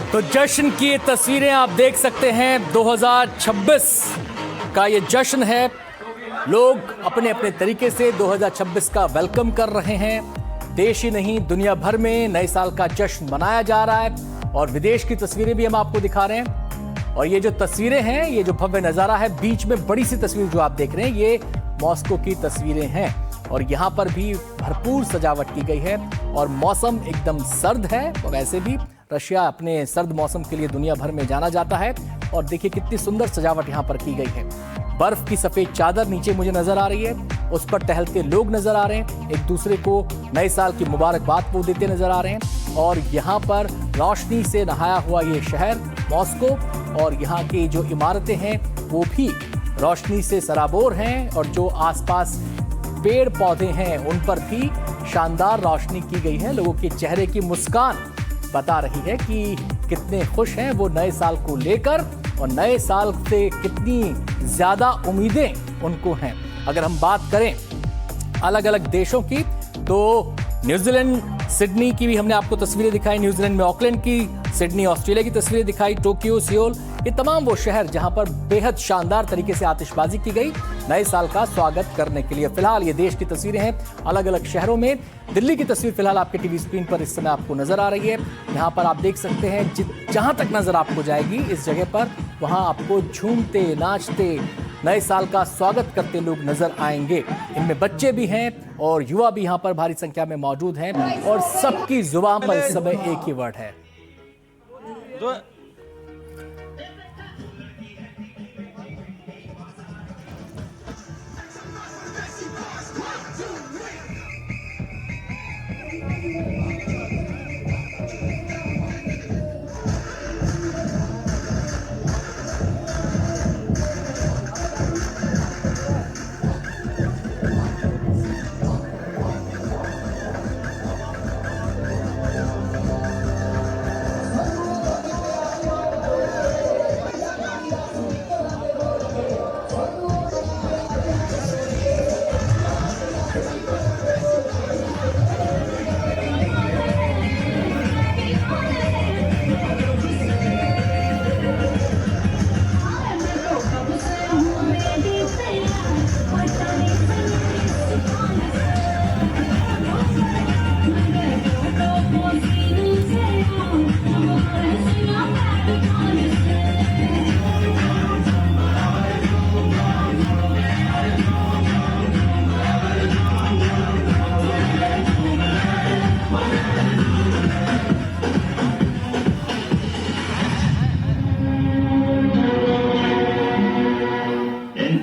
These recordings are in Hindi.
तो जश्न की ये तस्वीरें आप देख सकते हैं। 2026 का ये जश्न है। लोग अपने अपने तरीके से 2026 का वेलकम कर रहे हैं। देश ही नहीं, दुनिया भर में नए साल का जश्न मनाया जा रहा है और विदेश की तस्वीरें भी हम आपको दिखा रहे हैं। और ये जो तस्वीरें हैं, ये जो भव्य नजारा है, बीच में बड़ी सी तस्वीर जो आप देख रहे हैं, ये मॉस्को की तस्वीरें हैं और यहाँ पर भी भरपूर सजावट की गई है और मौसम एकदम सर्द है। और वैसे भी रशिया अपने सर्द मौसम के लिए दुनिया भर में जाना जाता है। और देखिए कितनी सुंदर सजावट यहाँ पर की गई है। बर्फ की सफेद चादर नीचे मुझे नजर आ रही है, उस पर टहलते लोग नजर आ रहे हैं, एक दूसरे को नए साल की मुबारकबाद वो देते नजर आ रहे हैं। और यहाँ पर रोशनी से नहाया हुआ ये शहर मॉस्को और यहाँ की जो इमारतें हैं वो भी रोशनी से सराबोर हैं और जो आसपास पेड़ पौधे हैं उन पर भी शानदार रोशनी की गई है। लोगों के चेहरे की मुस्कान बता रही है कि कितने खुश हैं वो नए साल को लेकर और नए साल से कितनी ज्यादा उम्मीदें उनको हैं। अगर हम बात करें अलग अलग देशों की, तो न्यूजीलैंड सिडनी की भी हमने आपको तस्वीरें दिखाई, न्यूजीलैंड में ऑकलैंड की, सिडनी ऑस्ट्रेलिया की तस्वीरें दिखाई, टोक्यो, सियोल, ये तमाम वो शहर जहां पर बेहद शानदार तरीके से आतिशबाजी की गई नए साल का स्वागत करने के लिए। फिलहाल ये देश की तस्वीरें हैं अलग अलग शहरों में। दिल्ली की तस्वीर फिलहाल आपके टीवी स्क्रीन पर इस समय आपको नजर आ रही है। यहाँ पर आप देख सकते हैं जहां तक नजर आपको जाएगी इस जगह पर, वहां आपको झूमते नाचते नए साल का स्वागत करते लोग नजर आएंगे। इनमें बच्चे भी हैं और युवा भी यहाँ पर भारी संख्या में मौजूद हैं और सबकी जुबान पर इस समय एक ही वर्ड है।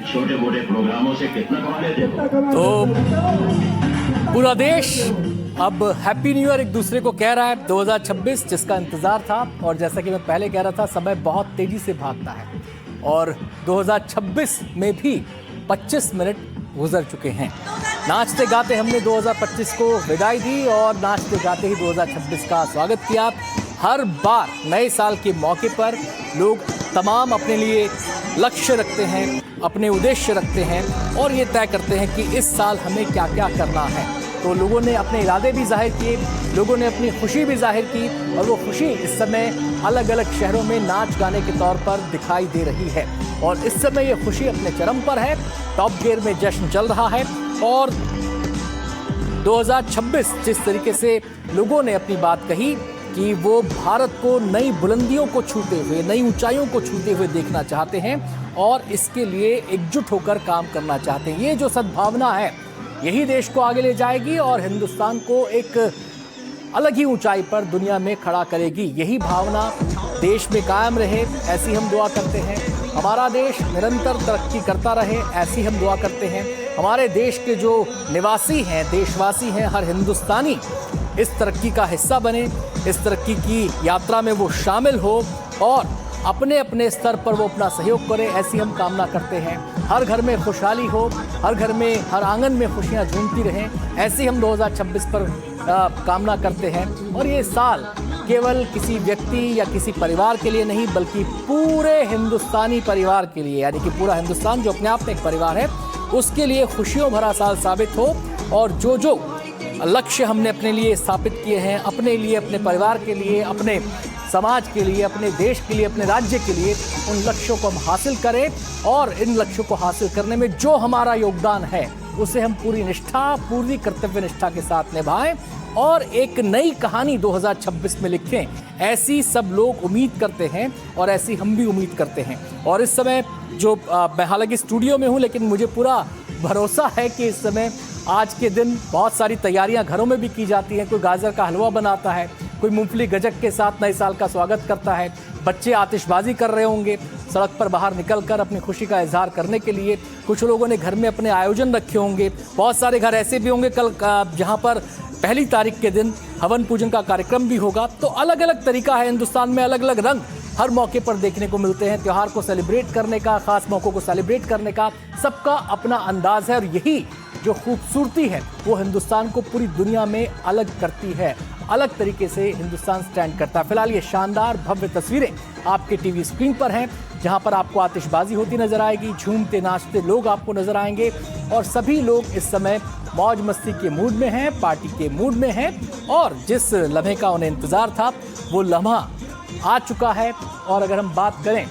छोटे मोटे प्रोग्रामों से कितना कमा लेते हो? तो पूरा देश अब हैप्पी न्यू ईयर एक दूसरे को कह रहा है। 2026 जिसका इंतजार था और जैसा कि मैं पहले कह रहा था, समय बहुत तेजी से भागता है और 2026 में भी 25 मिनट गुजर चुके हैं। नाचते गाते हमने 2025 को विदाई दी और नाचते गाते ही 2026 का स्वागत किया। हर बार नए साल के मौके पर लोग तमाम अपने लिए लक्ष्य रखते हैं, अपने उद्देश्य रखते हैं और ये तय करते हैं कि इस साल हमें क्या क्या करना है। तो लोगों ने अपने इरादे भी जाहिर किए, लोगों ने अपनी खुशी भी जाहिर की और वो खुशी इस समय अलग अलग शहरों में नाच गाने के तौर पर दिखाई दे रही है। और इस समय ये खुशी अपने चरम पर है। टॉप गियर में जश्न चल रहा है और 2026 जिस तरीके से लोगों ने अपनी बात कही कि वो भारत को नई बुलंदियों को छूते हुए, नई ऊंचाइयों को छूते हुए देखना चाहते हैं और इसके लिए एकजुट होकर काम करना चाहते हैं। ये जो सद्भावना है यही देश को आगे ले जाएगी और हिंदुस्तान को एक अलग ही ऊंचाई पर दुनिया में खड़ा करेगी। यही भावना देश में कायम रहे, ऐसी हम दुआ करते हैं। हमारा देश निरंतर तरक्की करता रहे, ऐसी हम दुआ करते हैं। हमारे देश के जो निवासी हैं, देशवासी हैं, हर हिंदुस्तानी इस तरक्की का हिस्सा बने, इस तरक्की की यात्रा में वो शामिल हो और अपने अपने स्तर पर वो अपना सहयोग करे, ऐसी हम कामना करते हैं। हर घर में खुशहाली हो, हर घर में, हर आंगन में खुशियां झूमती रहें, ऐसी हम 2026 पर कामना करते हैं। और ये साल केवल किसी व्यक्ति या किसी परिवार के लिए नहीं, बल्कि पूरे हिंदुस्तानी परिवार के लिए, यानी कि पूरा हिंदुस्तान जो अपने आप में एक परिवार है, उसके लिए खुशियों भरा साल साबित हो। और जो जो लक्ष्य हमने अपने लिए स्थापित किए हैं, अपने लिए, अपने परिवार के लिए, अपने समाज के लिए, अपने देश के लिए, अपने राज्य के लिए, उन लक्ष्यों को हम हासिल करें और इन लक्ष्यों को हासिल करने में जो हमारा योगदान है उसे हम पूरी निष्ठा, पूरी कर्तव्य निष्ठा के साथ निभाएं और एक नई कहानी 2026 में लिखें। ऐसी सब लोग उम्मीद करते हैं और ऐसी हम भी उम्मीद करते हैं। और इस समय जो मैं हालांकि स्टूडियो में हूं, लेकिन मुझे पूरा भरोसा है कि इस समय आज के दिन बहुत सारी तैयारियां घरों में भी की जाती हैं। कोई गाजर का हलवा बनाता है, कोई मूंगफली गजक के साथ नए साल का स्वागत करता है, बच्चे आतिशबाजी कर रहे होंगे सड़क पर बाहर निकलकर अपनी खुशी का इजहार करने के लिए। कुछ लोगों ने घर में अपने आयोजन रखे होंगे, बहुत सारे घर ऐसे भी होंगे कल जहां पर 1 तारीख के दिन हवन पूजन का कार्यक्रम भी होगा। तो अलग अलग तरीका है, हिंदुस्तान में अलग अलग रंग हर मौके पर देखने को मिलते हैं। त्यौहार को सेलिब्रेट करने का, खास मौक़ों को सेलिब्रेट करने का सबका अपना अंदाज है और यही जो खूबसूरती है वो हिंदुस्तान को पूरी दुनिया में अलग करती है। अलग तरीके से हिंदुस्तान स्टैंड करता है। फिलहाल ये शानदार भव्य तस्वीरें आपके टीवी स्क्रीन पर हैं, जहां पर आपको आतिशबाजी होती नजर आएगी, झूमते नाचते लोग आपको नजर आएंगे और सभी लोग इस समय मौज मस्ती के मूड में हैं, पार्टी के मूड में हैं और जिस लम्हे का उन्हें इंतजार था वो लम्हा आ चुका है। और अगर हम बात करें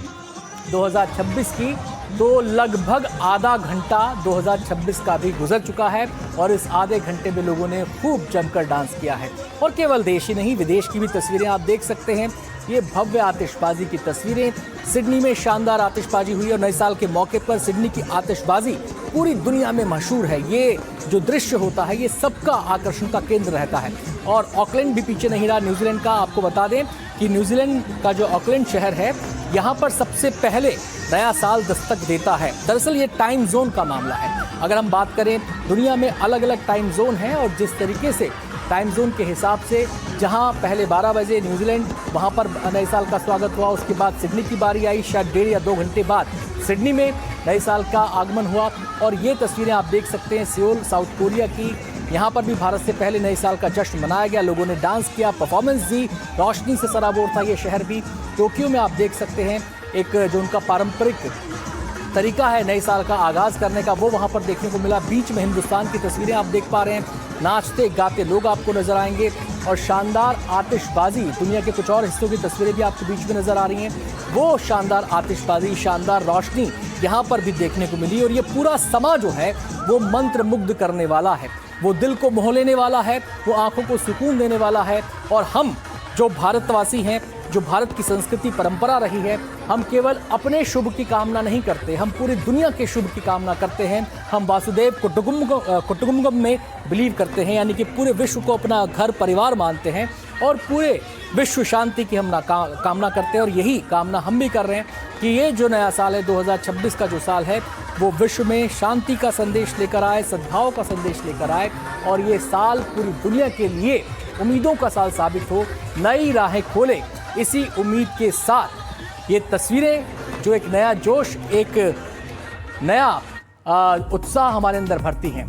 2026 की, तो लगभग आधा घंटा 2026 का भी गुजर चुका है और इस आधे घंटे में लोगों ने खूब जमकर डांस किया है। और केवल देश ही नहीं, विदेश की भी तस्वीरें आप देख सकते हैं। ये भव्य आतिशबाजी की तस्वीरें, सिडनी में शानदार आतिशबाजी हुई और नए साल के मौके पर सिडनी की आतिशबाजी पूरी दुनिया में मशहूर है। ये जो दृश्य होता है ये सबका आकर्षण का केंद्र रहता है। और ऑकलैंड भी पीछे नहीं रहा न्यूजीलैंड का। आपको बता दें कि न्यूजीलैंड का जो ऑकलैंड शहर है, यहाँ पर सबसे पहले नया साल दस्तक देता है। दरअसल ये टाइम जोन का मामला है। अगर हम बात करें, दुनिया में अलग अलग टाइम जोन हैं और जिस तरीके से टाइम जोन के हिसाब से जहां पहले 12 बजे न्यूजीलैंड, वहां पर नए साल का स्वागत हुआ, उसके बाद सिडनी की बारी आई, शायद 1.5 या 2 घंटे बाद सिडनी में नए साल का आगमन हुआ। और ये तस्वीरें आप देख सकते हैं सियोल, साउथ कोरिया की। यहाँ पर भी भारत से पहले नए साल का जश्न मनाया गया, लोगों ने डांस किया, परफॉर्मेंस दी, रोशनी से सराबोर था ये शहर भी। टोक्यो में आप देख सकते हैं एक जो उनका पारंपरिक तरीका है नए साल का आगाज़ करने का, वो वहाँ पर देखने को मिला। बीच में हिंदुस्तान की तस्वीरें आप देख पा रहे हैं, नाचते गाते लोग आपको नजर आएंगे और शानदार आतिशबाजी। दुनिया के कुछ और हिस्सों की तस्वीरें भी आपको बीच में नजर आ रही हैं। वो शानदार आतिशबाजी, शानदार रोशनी यहाँ पर भी देखने को मिली। और ये पूरा समा जो है वो मंत्र मुग्ध करने वाला है, वो दिल को मोह लेने वाला है, वो आंखों को सुकून देने वाला है। और हम जो भारतवासी हैं, जो भारत की संस्कृति परंपरा रही है, हम केवल अपने शुभ की कामना नहीं करते, हम पूरी दुनिया के शुभ की कामना करते हैं। हम वासुदेव कुटुंबकम में बिलीव करते हैं, यानी कि पूरे विश्व को अपना घर परिवार मानते हैं और पूरे विश्व शांति की हम कामना करते हैं। और यही कामना हम भी कर रहे हैं कि ये जो नया साल है, 2026 का जो साल है, वो विश्व में शांति का संदेश लेकर आए, सद्भाव का संदेश लेकर आए और ये साल पूरी दुनिया के लिए उम्मीदों का साल साबित हो, नई राहें खोले। इसी उम्मीद के साथ ये तस्वीरें जो एक नया जोश, एक नया उत्साह हमारे अंदर भरती हैं।